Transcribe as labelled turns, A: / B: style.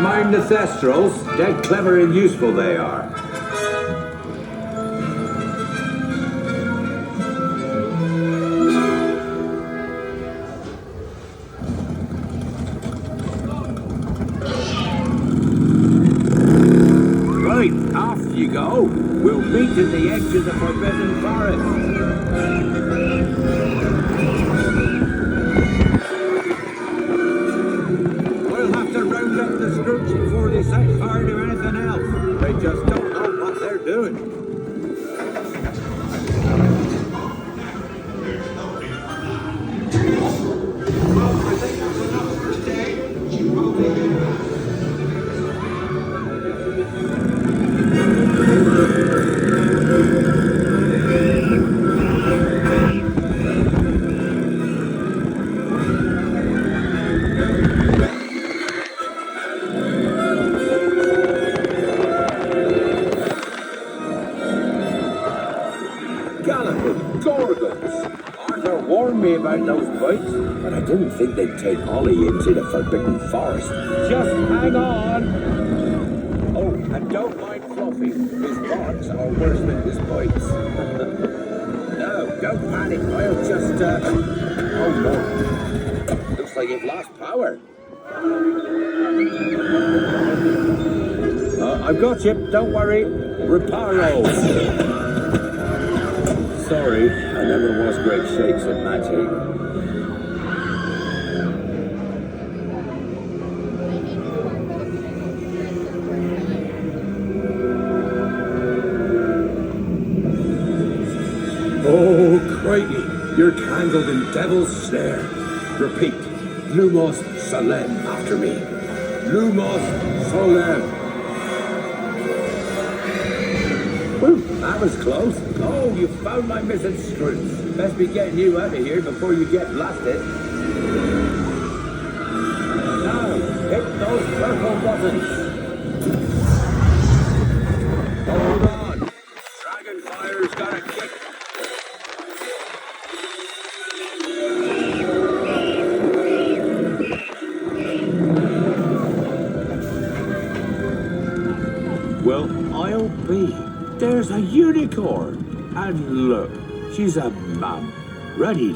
A: Mind the Thestrals, dead clever and useful they are. Right, off you go. We'll meet at the edge of the Forbidden Forest. We'll have to round up the Scrooge before they set fire to anything else. They just don't know what they're doing. Galloping Gorgons! Arthur warned me about those bikes, but I didn't think they'd take Ollie into the Forbidden Forest. Just hang on! Oh, and don't mind Fluffy. His barks are worse than his bites. No, don't panic. I'll just, Oh no. Looks like you've lost power. I've got you. Don't worry. Reparo. Sorry, I never was great shakes at magic. Oh, crikey, you're tangled in Devil's Snare. Repeat, Lumos Solem after me. Lumos Solem. Whew, that was close. Oh, you found my missing screws. Best be getting you out of here before you get blasted. Now, hit those purple buttons. Hold on. Dragonfire's got a kick. Well, I'll be. There's a unicorn. And look, she's a mum. Ready